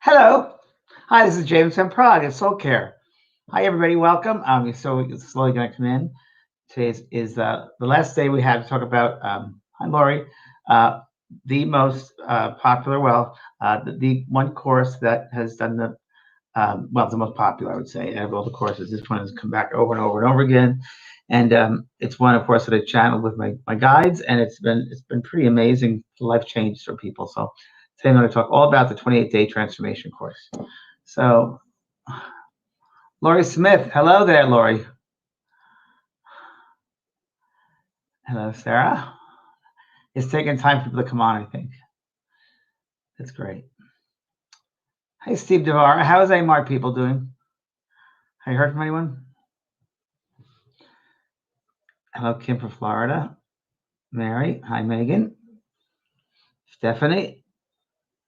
Hello. Hi, this is James from Prague at Soul Care. Hi, everybody. Welcome. You're so slowly going to come in. Today is the last day we have to talk about, hi, Lori, uh, the most popular, the one course that has done the most popular, I would say, out of all the courses. This one has come back over and over and over again. And it's one, of course, that I channeled with my guides, and it's been pretty amazing life changes for people. So today I'm going to talk all about the 28-day transformation course. So, Lori Smith, hello there, Lori. Hello, Sarah. It's taking time for people to come on, I think. That's great. Hey, Steve DeVar. How is AMAR people doing? Have you heard from anyone? Hello, Kim from Florida. Mary. Hi, Megan. Stephanie.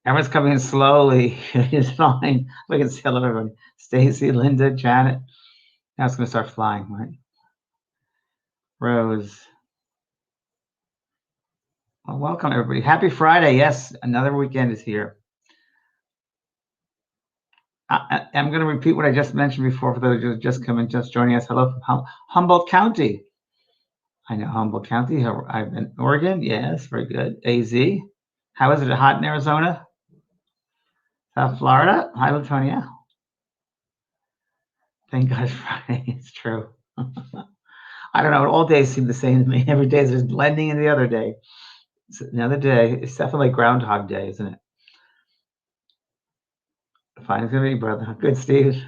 Everyone's coming in slowly. It's fine. We can see hello, everybody. Stacy, Linda, Janet. Now it's going to start flying, right? Rose. Well, welcome, everybody. Happy Friday. Yes, another weekend is here. I'm going to repeat what I just mentioned before for those who just come in, just joining us. Hello from Humboldt County. I know Humboldt County. I've been Oregon. Yes, very good. AZ. How is it hot in Arizona? South Florida. Hi, Latonia. Thank God it's Friday. It's true. I don't know. All days seem the same to me. Every day is just blending into the other day. It's another day. It's definitely like Groundhog Day, isn't it? Fine as gonna be, brother. Good, Steve.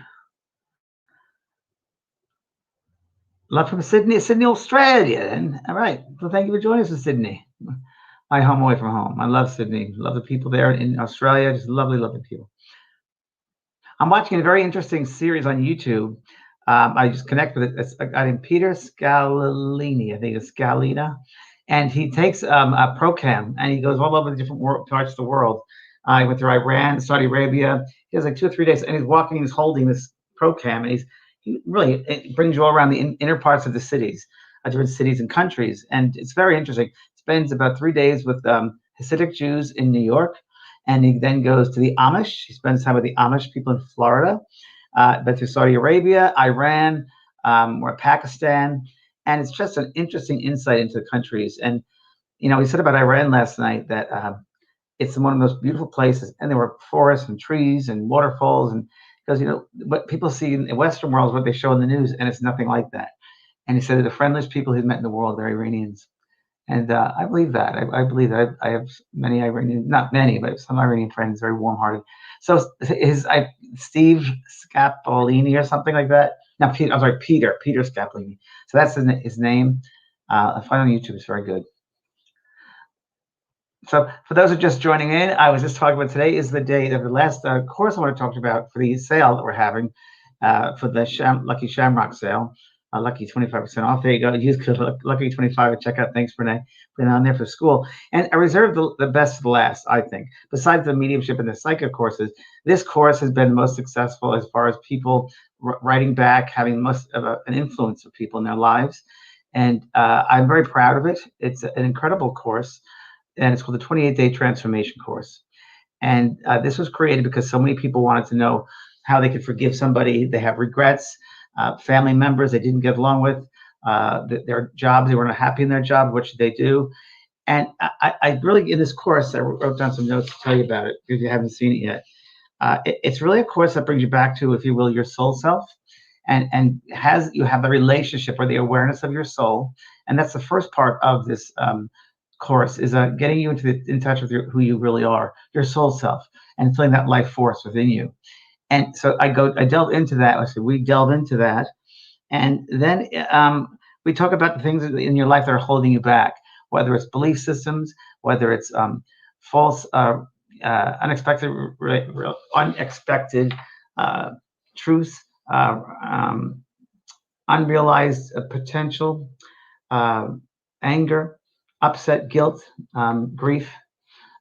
Love from Sydney, Australia. Then, all right. Well, thank you for joining us in Sydney. My home away from home. I love Sydney. Love the people there in Australia. Just lovely, lovely people. I'm watching a very interesting series on YouTube. I just connect with it. It's a guy named Peter Scalini. I think it's Scalina, and he takes a ProCam and he goes all over the different parts of the world. He went through Iran, Saudi Arabia. He has like 2 or 3 days, and he's walking. He's holding this ProCam, and he really it brings you all around the inner parts of the cities, different cities and countries, and it's very interesting. Spends about 3 days with Hasidic Jews in New York, and he then goes to the Amish. He spends time with the Amish people in Florida, but to Saudi Arabia, Iran, or Pakistan, and it's just an interesting insight into the countries. And he said about Iran last night that it's one of the most beautiful places, and there were forests and trees and waterfalls, and because what people see in the Western world is what they show in the news, and it's nothing like that. And he said that the friendliest people he's met in the world are Iranians. And I believe that. I believe that. I have many Iranian, not many, but some Iranian friends, very warm-hearted. So Steve Scapolini or something like that. No, I'm sorry, Peter Scapolini. So that's his name. I find on YouTube. It's very good. So for those who are just joining in, I was just talking about today is the day of the last course I want to talk about for the sale that we're having for the Lucky Shamrock Sale. Lucky 25% off. There you go. Use code Lucky 25 and check out. Thanks for putting on there for school. And I reserved the best for the last, I think. Besides the mediumship and the psychic courses, this course has been the most successful as far as people writing back, having most of an influence of people in their lives. And I'm very proud of it. It's an incredible course, and it's called the 28-Day Transformation Course. And this was created because so many people wanted to know how they could forgive somebody. They have regrets. Family members they didn't get along with, their jobs, they weren't happy in their job. What should they do? And I really, in this course, I wrote down some notes to tell you about it if you haven't seen it yet. It's really a course that brings you back to, if you will, your soul self, and you have the relationship or the awareness of your soul. And that's the first part of this course, is getting you in touch with who you really are, your soul self, and feeling that life force within you. And so I delve into that. We delve into that. And then we talk about the things in your life that are holding you back, whether it's belief systems, whether it's false, unexpected truth, unrealized potential, anger, upset, guilt, grief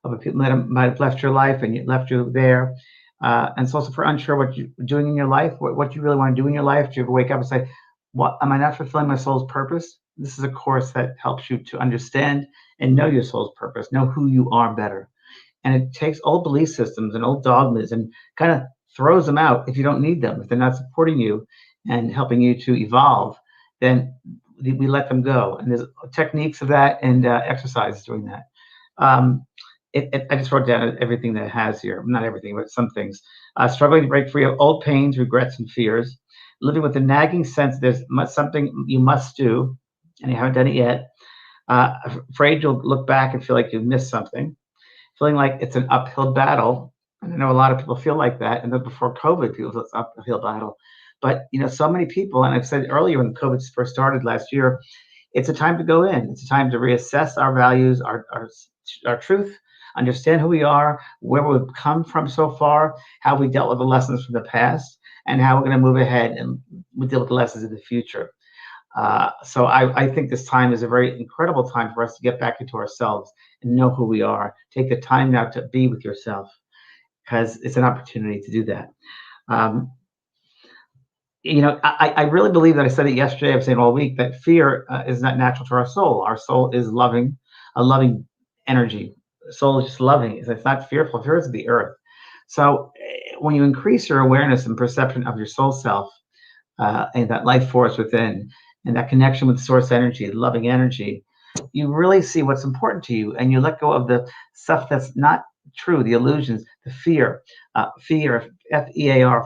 of people that might have left your life and left you there. And it's also for unsure what you're doing in your life, what you really want to do in your life. Do you ever wake up and say, "What am I not fulfilling my soul's purpose?" This is a course that helps you to understand and know your soul's purpose, know who you are better. And it takes old belief systems and old dogmas and kind of throws them out if you don't need them. If they're not supporting you and helping you to evolve, then we let them go. And there's techniques of that and exercises doing that. Um, I just wrote down everything that it has here. Not everything, but some things. Struggling to break free of old pains, regrets, and fears. Living with the nagging sense there's something you must do, and you haven't done it yet. Afraid you'll look back and feel like you've missed something. Feeling like it's an uphill battle. And I know a lot of people feel like that. And then before COVID, people feel it's an uphill battle. But so many people, and I've said earlier when COVID first started last year, it's a time to go in. It's a time to reassess our values, our truth, understand who we are, where we've come from so far, how we dealt with the lessons from the past, and how we're going to move ahead and we deal with the lessons in the future. So I think this time is a very incredible time for us to get back into ourselves and know who we are. Take the time now to be with yourself because it's an opportunity to do that. Um, I really believe that I said it yesterday. I've said all week that fear is not natural to our soul. Our soul is loving, a loving energy. Soul is just loving. It's not fearful. Fear is the earth. So when you increase your awareness and perception of your soul self and that life force within, and that connection with source energy, loving energy, you really see what's important to you, and you let go of the stuff that's not true, the illusions, the fear, Fear,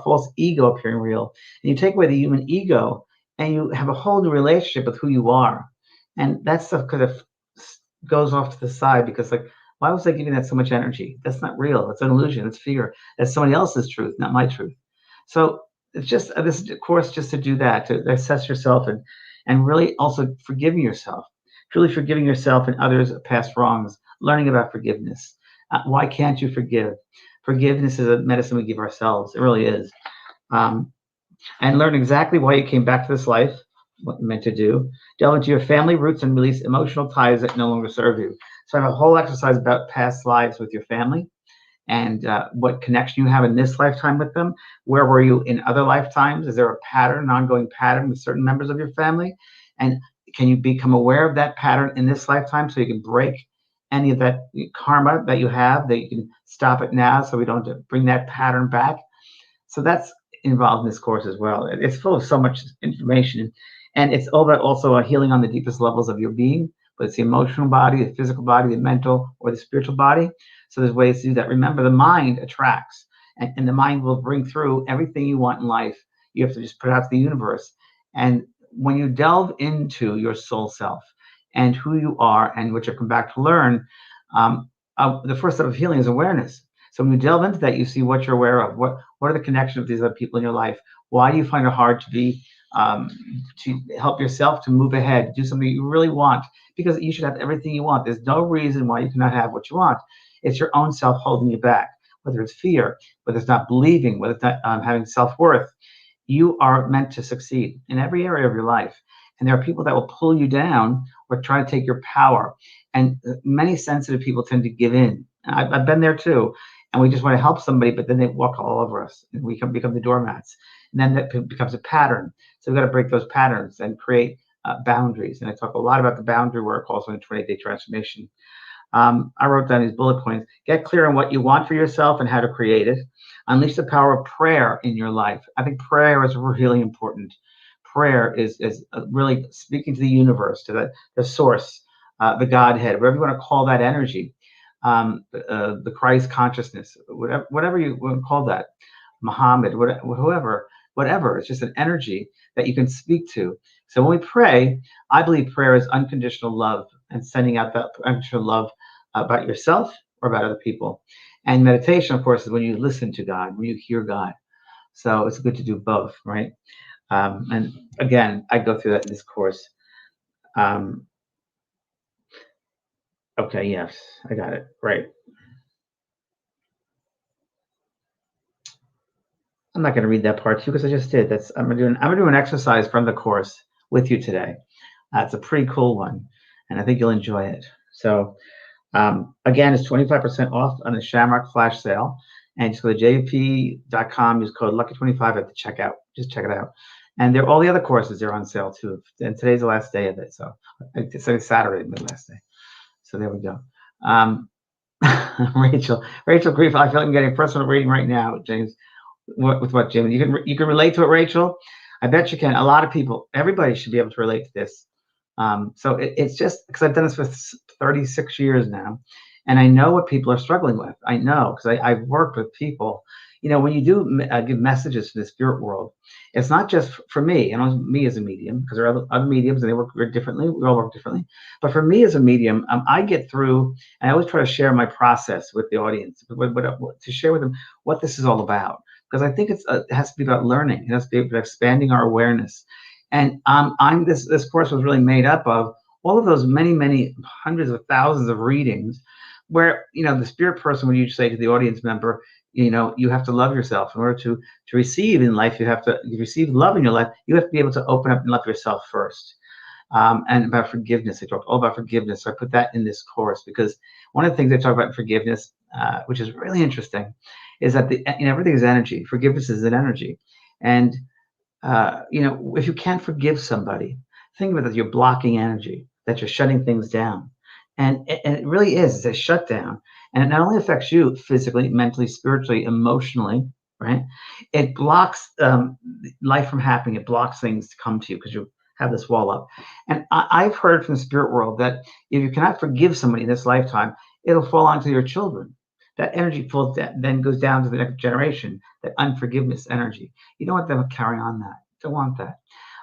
false ego appearing real, and you take away the human ego, and you have a whole new relationship with who you are, and that stuff kind of goes off to the side because, like, why was I giving that so much energy? That's not real. It's an illusion. It's fear. That's somebody else's truth, not my truth. So it's just this course just to do that, to assess yourself and really also forgiving yourself, truly forgiving yourself and others past wrongs, learning about forgiveness. Why can't you forgive? Forgiveness is a medicine we give ourselves. It really is. Um, and learn exactly why you came back to this life, what you're meant to do. Delve into your family roots and release emotional ties that no longer serve you. So I have a whole exercise about past lives with your family and what connection you have in this lifetime with them. Where were you in other lifetimes? Is there a pattern, an ongoing pattern with certain members of your family? And can you become aware of that pattern in this lifetime so you can break any of that karma that you have, that you can stop it now so we don't bring that pattern back? So that's involved in this course as well. It's full of so much information. And it's all about also healing on the deepest levels of your being, but it's the emotional body, the physical body, the mental, or the spiritual body. So there's ways to do that. Remember, the mind attracts, and the mind will bring through everything you want in life. You have to just put it out to the universe. And when you delve into your soul self and who you are and what you come back to learn, the first step of healing is awareness. So when you delve into that, you see what you're aware of. What are the connections of these other people in your life? Why do you find it hard to help yourself to move ahead, do something you really want? Because you should have everything you want. There's no reason why you cannot have what you want. It's your own self holding you back, whether it's fear, whether it's not believing, whether it's not having self-worth. You are meant to succeed in every area of your life. And there are people that will pull you down or try to take your power. And many sensitive people tend to give in. I've been there too. And we just want to help somebody, but then they walk all over us and we become the doormats. And then that becomes a pattern. So we've got to break those patterns and create boundaries. And I talk a lot about the boundary work also in 20-day transformation. I wrote down these bullet points. Get clear on what you want for yourself and how to create it. Unleash the power of prayer in your life. I think prayer is really important. Prayer is really speaking to the universe, to the source, the Godhead, whatever you want to call that energy, the Christ consciousness, whatever you want to call that, Muhammad, whatever. It's just an energy that you can speak to. So when we pray, I believe prayer is unconditional love and sending out that unconditional love about yourself or about other people. And meditation, of course, is when you listen to God, when you hear God. So it's good to do both, right? And again, I go through that in this course. Okay, yes, I got it. Right. I'm not going to read that part to you because I just did. I'm gonna do an exercise from the course with you today. It's a pretty cool one, and I think you'll enjoy it. So again, it's 25% off on the Shamrock Flash Sale, and just go to jp.com, use code Lucky25 at the checkout. Just check it out. And all the other courses are on sale too. And today's the last day of it, so it's Saturday, the last day. So there we go. Rachel Grief. I feel like I'm getting a personal reading right now, James. With what, Jim? You can relate to it, Rachel. I bet you can. A lot of people, everybody should be able to relate to this. So it's just because I've done this for 36 years now, and I know what people are struggling with. I know because I've worked with people. When you do give messages to the spirit world, it's not just for me, me as a medium, because there are other mediums and they work very differently. We all work differently. But for me as a medium, I get through, and I always try to share my process with the audience, to share with them what this is all about. Because I think it has to be about learning. It has to be about expanding our awareness. And this course was really made up of all of those many hundreds of thousands of readings, where the spirit person would usually say to the audience member, you have to love yourself in order to receive in life. You have to receive love in your life. You have to be able to open up and love yourself first. And about forgiveness, they talked all about forgiveness. So I put that in this course because one of the things they talk about in forgiveness, which is really interesting, is that everything is energy. Forgiveness is an energy, and if you can't forgive somebody, think of it as you're blocking energy, that you're shutting things down. And it really is. It's a shutdown. And it not only affects you physically, mentally, spiritually, emotionally, right? It blocks life from happening. It blocks things to come to you because you have this wall up. And I've heard from the spirit world that if you cannot forgive somebody in this lifetime, it'll fall onto your children. That energy then goes down to the next generation, that unforgiveness energy. You don't want them to carry on that. You don't want that.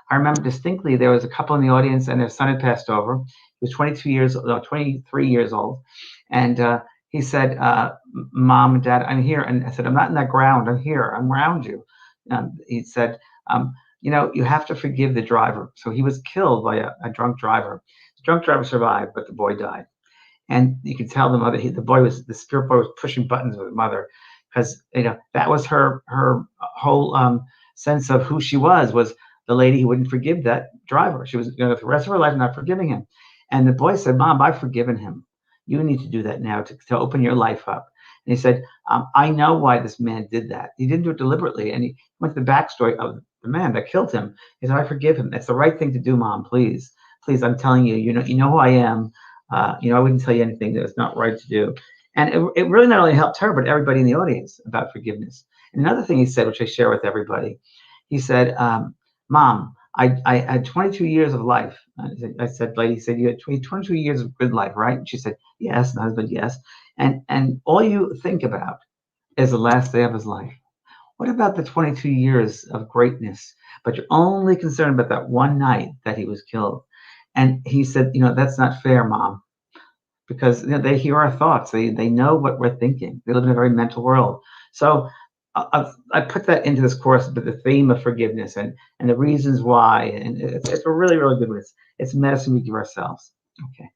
I remember distinctly there was a couple in the audience and their son had passed over. He was 23 years old. And he said, Mom and Dad, I'm here. And I said, I'm not in that ground. I'm here. I'm around you. He said, you have to forgive the driver. So he was killed by a drunk driver. The drunk driver survived, but the boy died. And you could tell the spirit boy was pushing buttons with the mother, because that was her whole sense of who she was the lady who wouldn't forgive that driver. She was going to the rest of her life not forgiving him. And the boy said, Mom, I've forgiven him. You need to do that now to open your life up. And he said, I know why this man did that. He didn't do it deliberately. And he went to the backstory of the man that killed him. He said, I forgive him. That's the right thing to do, Mom. Please, I'm telling you, you know who I am. I wouldn't tell you anything that was not right to do. And it really not only helped her, but everybody in the audience about forgiveness. And another thing he said, which I share with everybody, he said, Mom, I had 22 years of life. I said, lady, he said, you had 22 years of good life, right? And she said, yes. And the husband, yes. And all you think about is the last day of his life. What about the 22 years of greatness? But you're only concerned about that one night that he was killed. And he said, that's not fair, Mom, because they hear our thoughts. They know what we're thinking. They live in a very mental world. So I put that into this course, but the theme of forgiveness and the reasons why. And it's a really, really good one. It's medicine we give ourselves. Okay.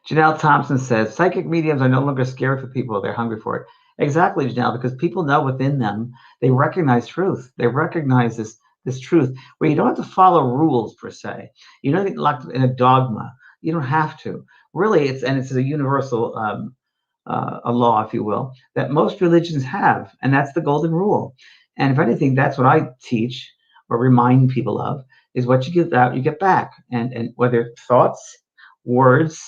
Janelle Thompson says, psychic mediums are no longer scared for people. They're hungry for it. Exactly, Janelle, because people know within them, they recognize truth. They recognize this truth where you don't have to follow rules per se. You don't get locked in a dogma. You don't have to. Really, it's a universal a law, if you will, that most religions have, and that's the golden rule. And if anything, that's what I teach or remind people of, is what you give out, you get back. And whether thoughts, words,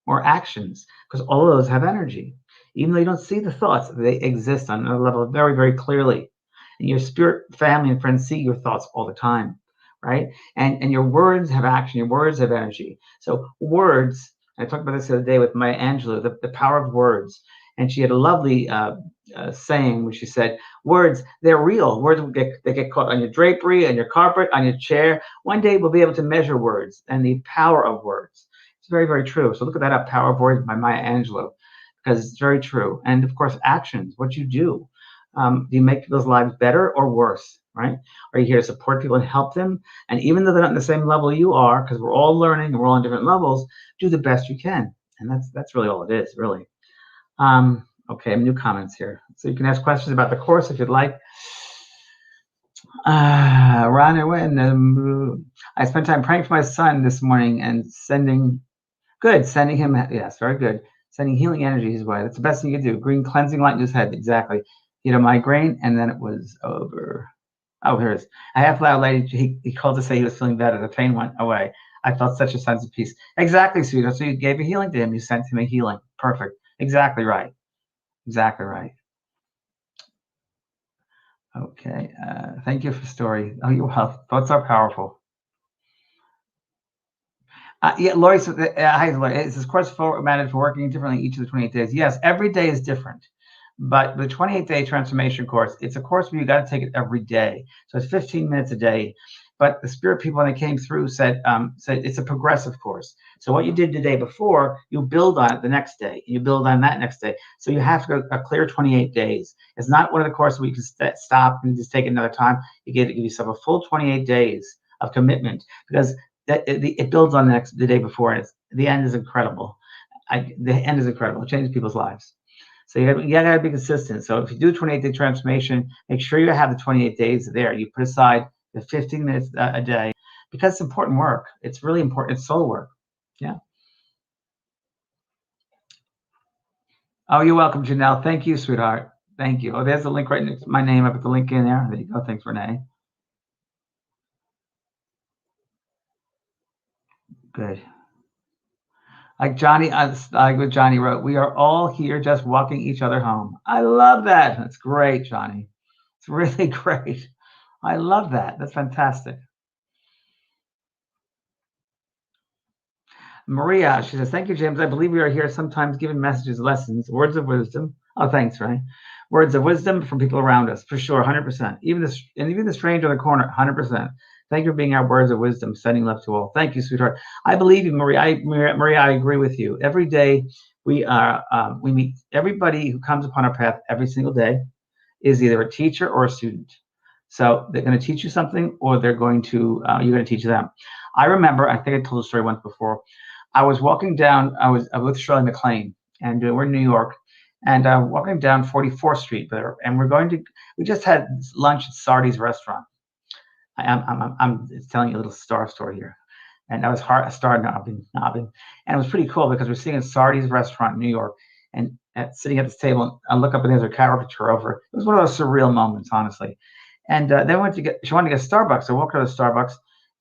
or actions, because all of those have energy. Even though you don't see the thoughts, they exist on a level very, very clearly. And your spirit family and friends see your thoughts all the time, right? And your words have action, your words have energy. So words, I talked about this the other day with Maya Angelou, the power of words. And she had a lovely saying where she said, words, they're real. Words they get caught on your drapery, on your carpet, on your chair. One day we'll be able to measure words and the power of words. It's very, very true. So look at that up, Power of Words by Maya Angelou, because it's very true. And of course, actions, what you do. Do you make people's lives better or worse, right? Are you here to support people and help them? And even though they're not on the same level you are, because we're all learning and we're all on different levels, do the best you can. And that's really all it is, really. Okay, new comments here. So you can ask questions about the course if you'd like. Ron, I spent time praying for my son this morning and sending him, yes, very good. Sending healing energy his way. That's the best thing you can do. Green cleansing light in his head, exactly. He had a migraine, and then it was over. Oh, here it is. I half loud lady, he called to say he was feeling better. The pain went away. I felt such a sense of peace. Exactly, sweetheart. So you gave a healing to him. You sent him a healing. Perfect. Exactly right. Exactly right. Okay. Thank you for the story. Oh, you're welcome. Thoughts are powerful. Yeah, Lori, so, hi, Lori. Is this course formatted for working differently each of the 28 days? Yes, every day is different. But the 28-day transformation course, it's a course where you got to take it every day. So it's 15 minutes a day. But the spirit people, when they came through, said it's a progressive course. So what you did the day before, you build on it the next day. You build on that next day. So you have to go a clear 28 days. It's not one of the courses where you can stop and just take another time. You give yourself a full 28 days of commitment, because it builds on the day before. And the end is incredible. The end is incredible. It changes people's lives. So you gotta be consistent. So if you do 28-day transformation, make sure you have the 28 days there. You put aside the 15 minutes a day, because it's important work. It's really important. It's soul work. Yeah. Oh, you're welcome, Janelle. Thank you, sweetheart. Thank you. Oh, there's the link right next to my name. I put the link in there. There you go. Thanks, Renee. Good. Like Johnny, like what Johnny wrote, we are all here just walking each other home. I love that. That's great, Johnny. It's really great. I love that. That's fantastic. Maria, she says, thank you, James. I believe we are here sometimes giving messages, lessons, words of wisdom. Oh, thanks, Ray. Words of wisdom from people around us, for sure, 100%. Even the stranger in the corner, 100%. Thank you for being our words of wisdom, sending love to all. Thank you, sweetheart. I believe you, Maria. Maria, I agree with you. Every day we meet everybody who comes upon our path every single day is either a teacher or a student. So they're going to teach you something, or you're going to teach them. I remember, I think I told the story once before. I was walking down. I was with Shirley MacLaine, and we're in New York, and walking down 44th Street there, and we just had lunch at Sardi's restaurant. I'm telling you a little star story here, and I was a star nobbing, and it was pretty cool because we're sitting at Sardi's restaurant in New York, and sitting at this table, I look up and there's a caricature over. It was one of those surreal moments, honestly. And then she wanted to get Starbucks. So I walked her to Starbucks.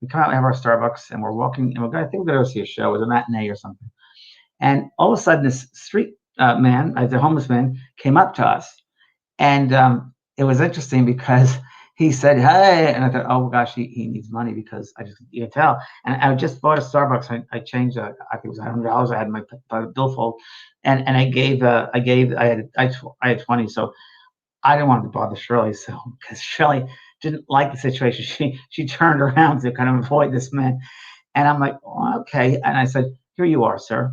We come out and have our Starbucks, and we're walking, and I think we're going to go see a show. It was a matinee or something. And all of a sudden, this street man, the homeless man, came up to us, and it was interesting because he said, "Hey," and I thought, "Oh gosh, he needs money," because you can tell. And I just bought a Starbucks. I changed. I think it was $100. I had my billfold, and I had 20, so I didn't want to bother Shirley, so because Shirley didn't like the situation, she turned around to kind of avoid this man, and I'm like, oh, okay, and I said, "Here you are, sir,"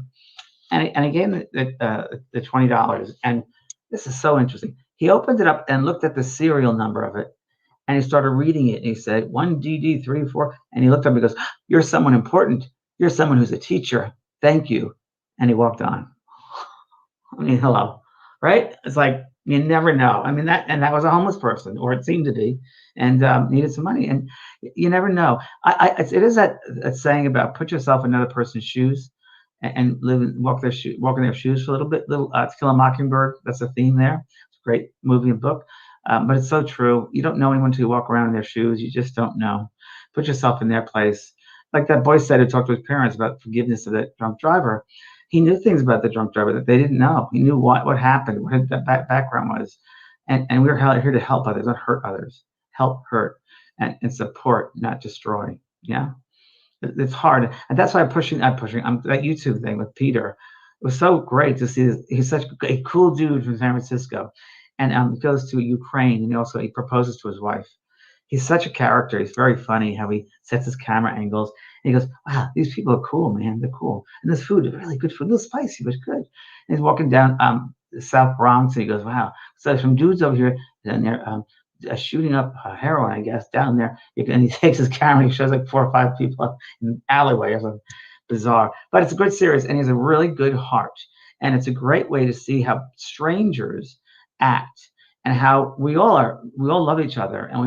and I gave him the $20, and this is so interesting. He opened it up and looked at the serial number of it, and he started reading it, and he said 1DD34, and he looked up and he goes, "You're someone important. You're someone who's a teacher. Thank you," and he walked on. I mean, hello, right? It's like you never know. I mean, that was a homeless person, or it seemed to be, and needed some money, and you never know. It is that saying about put yourself in another person's shoes, and walk in their shoes for a little bit. To Kill a Mockingbird. That's a theme there. It's a great movie and book, but it's so true. You don't know anyone until you walk around in their shoes. You just don't know. Put yourself in their place. Like that boy said, who talked to his parents about forgiveness of that drunk driver. He knew things about the drunk driver that they didn't know. He knew what happened, what his background was, and we're here to help others, not hurt others. Help, hurt, and support, not destroy. Yeah, it's hard, and that's why I'm pushing. That YouTube thing with Peter. It was so great to see. He's such a cool dude from San Francisco, and he goes to Ukraine, and he proposes to his wife. He's such a character. He's very funny how he sets his camera angles. And he goes, "Wow, these people are cool, man. They're cool. And this food is really good food. A little spicy, but good." And he's walking down the South Bronx, and he goes, "Wow." So there's some dudes over here, and they're shooting up heroin, I guess, down there. And he takes his camera, and he shows like 4 or 5 people in an alleyway or something bizarre. But it's a good series, and he has a really good heart. And it's a great way to see how strangers act, and how we all love each other, and we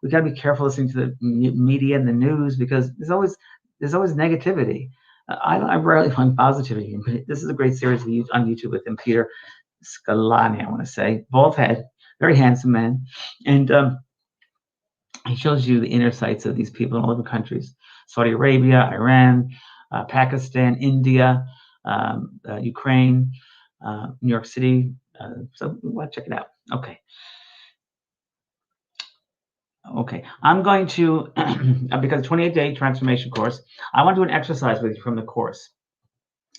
got to be careful listening to the media and the news, because there's always negativity. I rarely find positivity, but this is a great series on YouTube with him, Peter Scalani, I want to say, bald head, very handsome man, and he shows you the inner sights of these people in all different countries. Saudi Arabia, Iran, Pakistan, India, Ukraine, New York City. So we want to check it out. Okay. Okay, I'm going to, because 28-day transformation course, I want to do an exercise with you from the course.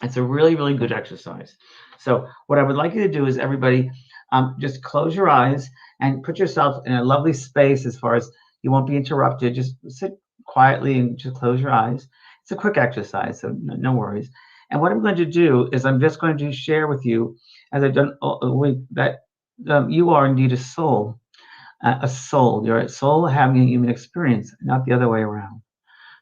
It's a really, really good exercise. So what I would like you to do is everybody just close your eyes and put yourself in a lovely space as far as you won't be interrupted. Just sit quietly and just close your eyes. It's a quick exercise, so no worries. And what I'm going to do is I'm just going to share with you, as I've done all the week, that you are indeed a soul. A soul. You're a soul having a human experience, not the other way around.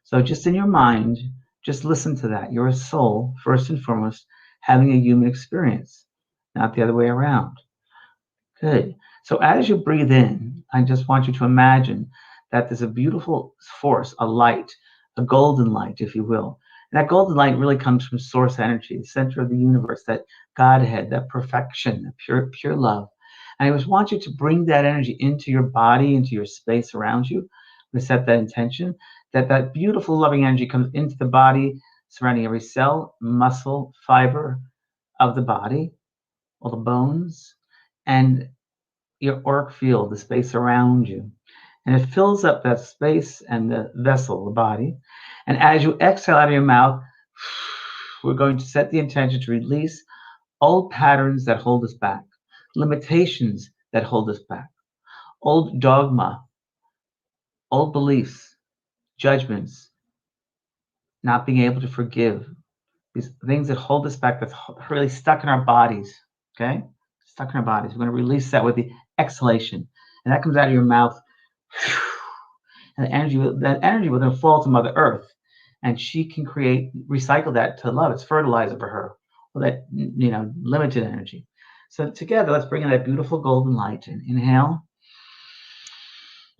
So just in your mind, just listen to that. You're a soul, first and foremost, having a human experience, not the other way around. Good. So as you breathe in, I just want you to imagine that there's a beautiful force, a light, a golden light, if you will. And that golden light really comes from source energy, the center of the universe, that Godhead, that perfection, that pure love. And I just want you to bring that energy into your body, into your space around you. We set that intention, that beautiful loving energy comes into the body, surrounding every cell, muscle, fiber of the body, all the bones, and your auric field, the space around you. And it fills up that space and the vessel, the body. And as you exhale out of your mouth, we're going to set the intention to release old patterns that hold us back, limitations that hold us back, old dogma, old beliefs, judgments, not being able to forgive, these things that hold us back, that's really stuck in our bodies. Okay? Stuck in our bodies. We're going to release that with the exhalation. And that comes out of your mouth. And that energy will then fall to Mother Earth. And she can recycle that to love. It's fertilizer for her. Well, that, limited energy. So together, let's bring in that beautiful golden light. And inhale.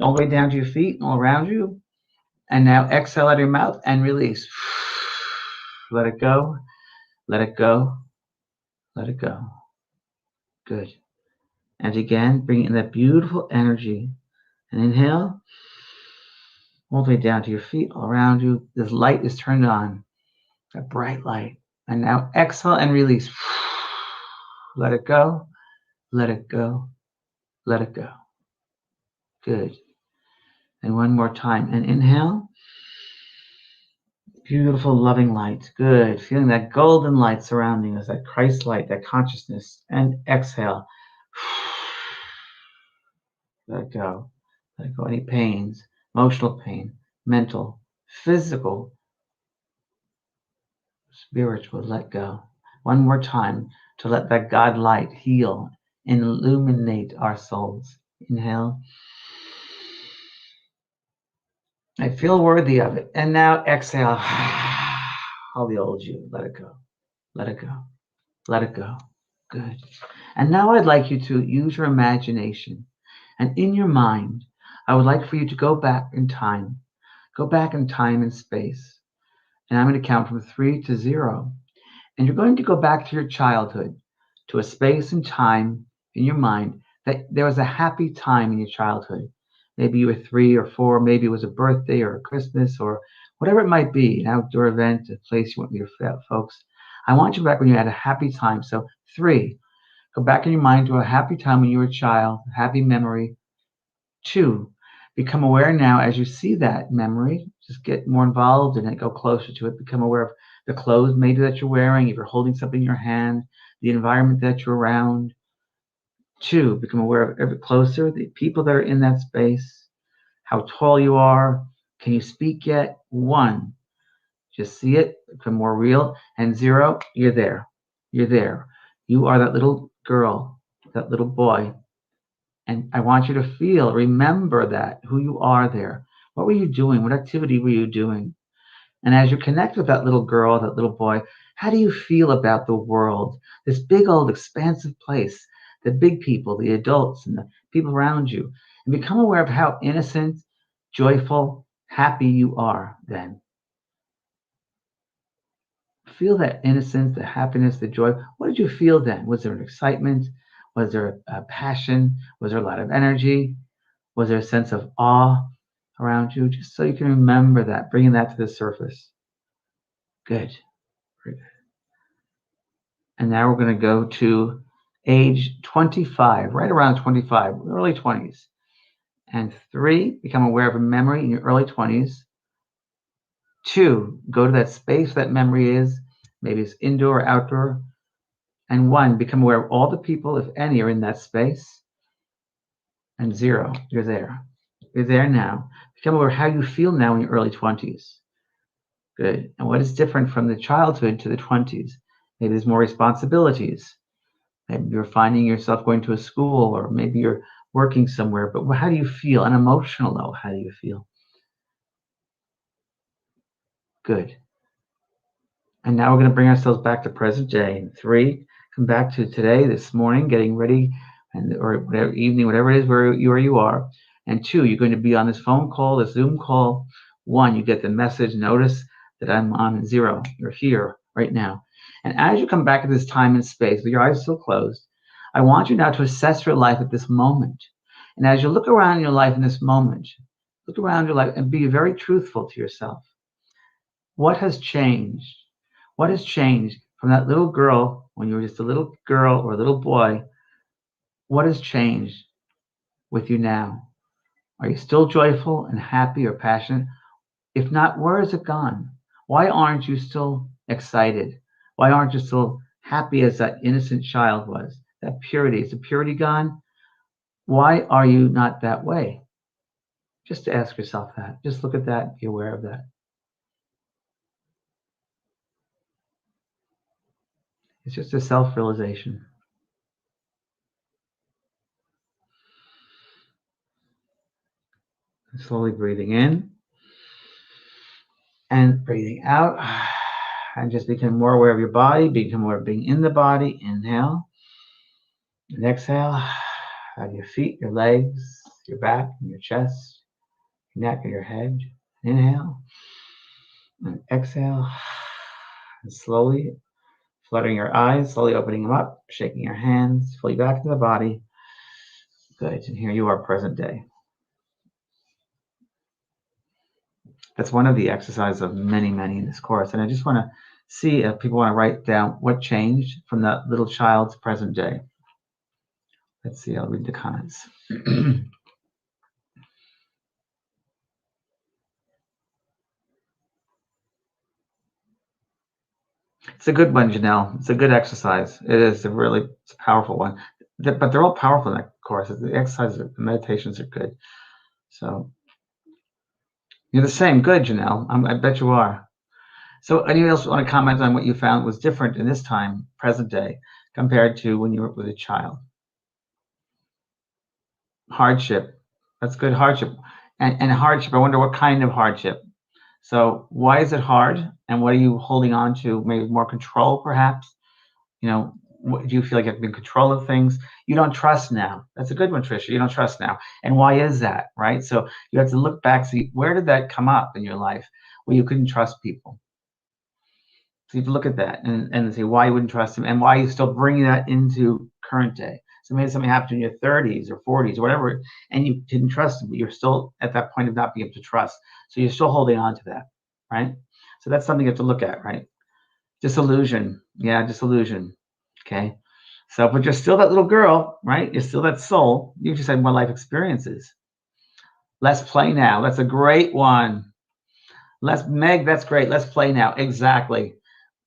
All the way down to your feet, all around you. And now exhale out of your mouth and release. Let it go. Let it go. Let it go. Good. And again, bring in that beautiful energy. And inhale. All the way down to your feet, all around you. This light is turned on. That bright light. And now exhale and release. Let it go. Let it go. Let it go. Good. And one more time. And inhale. Beautiful, loving light. Good. Feeling that golden light surrounding us, that Christ light, that consciousness. And exhale. Let it go. Let it go. Any pains, emotional pain, mental, physical, spiritual, let go. One more time to let that God light heal and illuminate our souls. Inhale. I feel worthy of it. And now exhale. All the old you. Let it go. Let it go. Let it go. Good. And now I'd like you to use your imagination. And in your mind, I would like for you to go back in time. Go back in time and space. And I'm going to count from 3 to 0. And you're going to go back to your childhood, to a space and time in your mind that there was a happy time in your childhood. Maybe you were 3 or 4, maybe it was a birthday or a Christmas or whatever it might be, an outdoor event, a place you went with your folks. I want you back when you had a happy time. So 3, go back in your mind to a happy time when you were a child, a happy memory. 2, become aware now as you see that memory. Just get more involved in it, go closer to it, become aware of the clothes maybe that you're wearing, if you're holding something in your hand, the environment that you're around. 2, become aware of ever closer, the people that are in that space, how tall you are, can you speak yet? 1, just see it, become more real. And 0, you're there. You're there. You are that little girl, that little boy. And I want you to feel, remember that, who you are there. What were you doing? What activity were you doing? And as you connect with that little girl, that little boy, how do you feel about the world? This big old expansive place, the big people, the adults, and the people around you. And become aware of how innocent, joyful, happy you are then. Feel that innocence, the happiness, the joy. What did you feel then? Was there an excitement? Was there a passion? Was there a lot of energy? Was there a sense of awe, around you, just so you can remember that, bringing that to the surface. Good. Very good. And now we're going to go to age 25, right around 25, early 20s. And 3, become aware of a memory in your early 20s. 2, go to that space that memory is. Maybe it's indoor or outdoor. And 1, become aware of all the people, if any, are in that space. And 0, you're there. You're there now. Become aware of how you feel now in your early 20s. Good. And what is different from the childhood to the 20s? Maybe there's more responsibilities. Maybe you're finding yourself going to a school, or maybe you're working somewhere. But how do you feel? On an emotional level, how do you feel? Good. And now we're going to bring ourselves back to present day. 3, come back to today, this morning, getting ready, or whatever evening, whatever it is where you are. And 2, you're going to be on this phone call, this Zoom call. 1, you get the message, notice that I'm on. 0, you're here right now. And as you come back to this time and space, with your eyes still closed, I want you now to assess your life at this moment. And as you look around your life in this moment, look around your life and be very truthful to yourself. What has changed? What has changed from that little girl, when you were just a little girl or a little boy? What has changed with you now? Are you still joyful and happy or passionate? If not, where has it gone? Why aren't you still excited? Why aren't you still happy as that innocent child was? That purity. Is the purity gone? Why are you not that way? Just to ask yourself that. Just look at that, be aware of that. It's just a self-realization. Slowly breathing in and breathing out. And just become more aware of your body, become aware of being in the body. Inhale and exhale. Out your feet, your legs, your back, and your chest, your neck, and your head. Inhale and exhale. And slowly fluttering your eyes, slowly opening them up, shaking your hands, fully back into the body. Good. And here you are, present day. That's one of the exercises of many, many in this course. And I just want to see if people want to write down what changed from that little child's present day. Let's see, I'll read the comments. It's a good one, Janelle. It's a good exercise. It's a powerful one. But they're all powerful in that course. The exercises, the meditations are good. So you're the same. Good, Janelle. I bet you are. So anyone else want to comment on what you found was different in this time, present day, compared to when you were with a child? Hardship. That's good, hardship. And hardship, I wonder what kind of hardship. So why is it hard? And what are you holding on to? Maybe more control, perhaps? Do you feel like you have to be in control of things? You don't trust now. That's a good one, Tricia. You don't trust now. And why is that, right? So you have to look back, see where did that come up in your life where you couldn't trust people? So you have to look at that and say why you wouldn't trust them and why you still bringing that into current day. So maybe something happened in your 30s or 40s or whatever, and you didn't trust them, but you're still at that point of not being able to trust. So you're still holding on to that, right? So that's something you have to look at, right? Disillusion. Yeah, disillusion. Okay. So, but you're still that little girl, right? You're still that soul. You just had more life experiences. Let's play now. That's a great one. Meg, that's great. Let's play now. Exactly.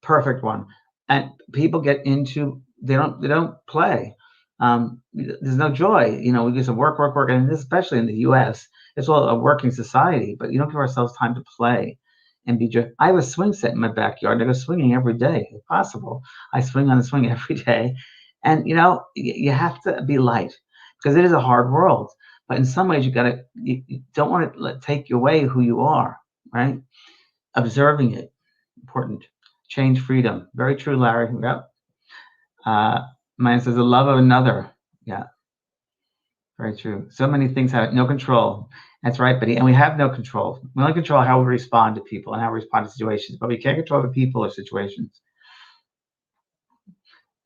Perfect one. And people get into, they don't play. There's no joy. We do some work, and especially in the U.S., it's all a working society, but you don't give ourselves time to play and be joy. I have a swing set in my backyard. I go swinging every day, if possible. I swing on the swing every day. And, you have to be light because it is a hard world. But in some ways, you don't want to take away who you are, right? Observing it, important. Change freedom. Very true, Larry. Yep. Mine says the love of another. Yeah. Very true. So many things have no control. That's right, Betty. And we have no control. We only control how we respond to people and how we respond to situations, but we can't control the people or situations.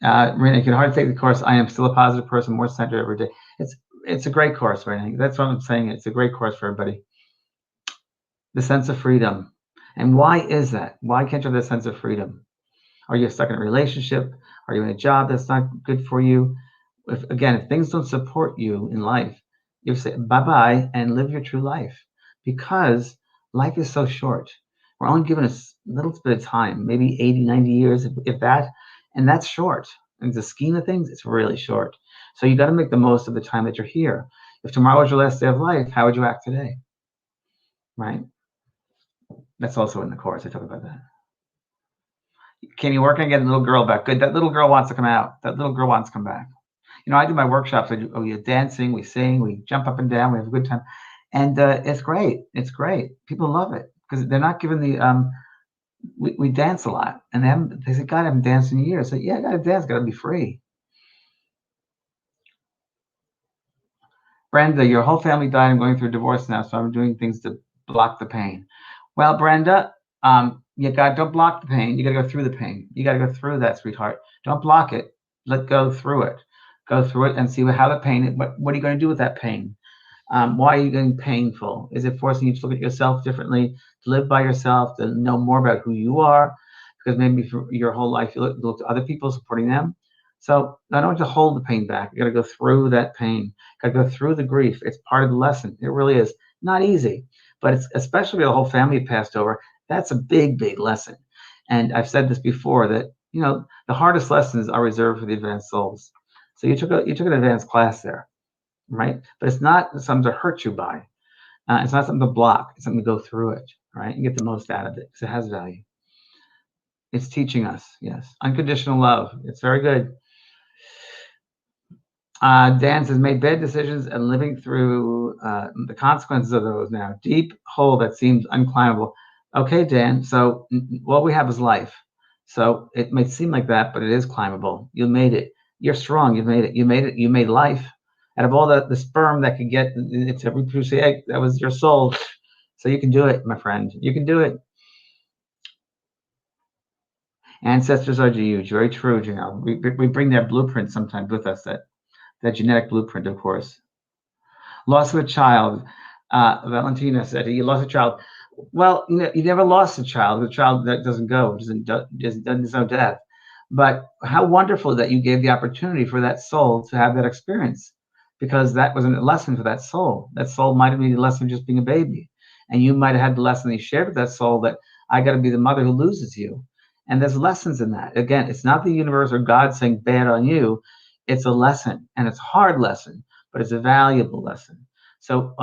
Renee, I can hardly take the course. I am still a positive person, more centered every day. It's a great course, Renee. That's what I'm saying. It's a great course for everybody. the sense of freedom. And why is that? Why can't you have the sense of freedom? Are you stuck in a relationship? Are you in a job that's not good for you? If things don't support you in life, you say bye-bye and live your true life, because life is so short. We're only given a little bit of time, maybe 80, 90 years, if that, and that's short. In the scheme of things, it's really short. So you got to make the most of the time that you're here. If tomorrow was your last day of life, how would you act today? Right? That's also in the course. I talk about that. Can you work on getting the little girl back? Good. That little girl wants to come out. That little girl wants to come back. I do my workshops. We do dancing, we sing, we jump up and down, we have a good time, and it's great. It's great. People love it because they're not given the. We dance a lot, and they say, "God, I haven't danced in years." I say, "Yeah, I got to dance. Got to be free." Brenda, your whole family died. I'm going through a divorce now, so I'm doing things to block the pain. Well, Brenda, don't block the pain. You got to go through the pain. You got to go through that, sweetheart. Don't block it. Let go through it. Go through it and see how the pain. What are you going to do with that pain? Why are you getting painful? Is it forcing you to look at yourself differently, to live by yourself, to know more about who you are? Because maybe for your whole life you look to other people, supporting them. So I don't want to hold the pain back. You got to go through that pain. Got to go through the grief. It's part of the lesson. It really is. Not easy, but it's especially the whole family passed over. That's a big, big lesson. And I've said this before that the hardest lessons are reserved for the advanced souls. So you took an advanced class there, right? But it's not something to hurt you by. It's not something to block. It's something to go through it, right? And get the most out of it because it has value. It's teaching us, yes, unconditional love. It's very good. Dan has made bad decisions and living through the consequences of those now. Deep hole that seems unclimbable. Okay, Dan. So what we have is life. So it may seem like that, but it is climbable. You made it. You're strong. You've made it. You made it. You made life. Out of all the sperm that could get it to reproduce the egg, that was your soul. So you can do it, my friend. You can do it. Ancestors are huge. Very true, Janelle. We bring their blueprint sometimes with us, that genetic blueprint, of course. Loss of a child. Valentina said, you lost a child. Well, you never lost a child. The child that doesn't go, there's no death. But how wonderful that you gave the opportunity for that soul to have that experience, because that was a lesson for that soul. That soul might have been the lesson of just being a baby. And you might have had the lesson that you shared with that soul, that I got to be the mother who loses you. And there's lessons in that. Again, it's not the universe or God saying bad on you. It's a lesson, and it's a hard lesson, but it's a valuable lesson. So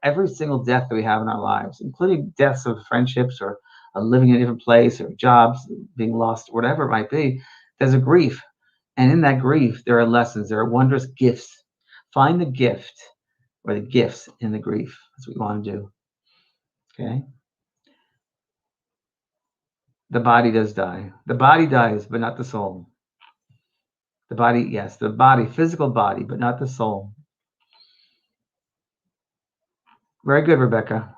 every single death that we have in our lives, including deaths of friendships or living in a different place or jobs being lost, whatever it might be, there's a grief. And in that grief, there are lessons. There are wondrous gifts. Find the gift or the gifts in the grief. That's what we want to do. Okay? The body does die. The body dies, but not the soul. The body, yes, the body, physical body, but not the soul. Very good, Rebecca.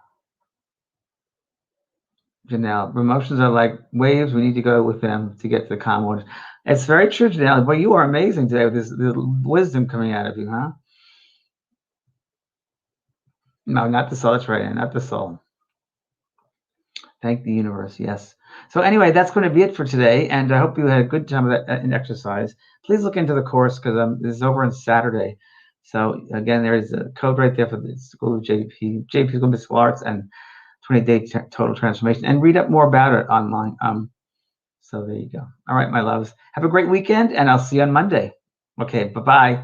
Janelle, emotions are like waves. We need to go with them to get to the calm waters. It's very true, Janelle. But you are amazing today with this wisdom coming out of you, huh? No, not the soul. That's right, not the soul. Thank the universe. Yes. So anyway, that's going to be it for today, and I hope you had a good time with that in exercise. Please look into the course because this is over on Saturday. So again, there is a code right there for the School of JP. JP School of Mystical Arts and 20-day total transformation, and read up more about it online. So there you go. All right, my loves. Have a great weekend, and I'll see you on Monday. Okay, bye-bye.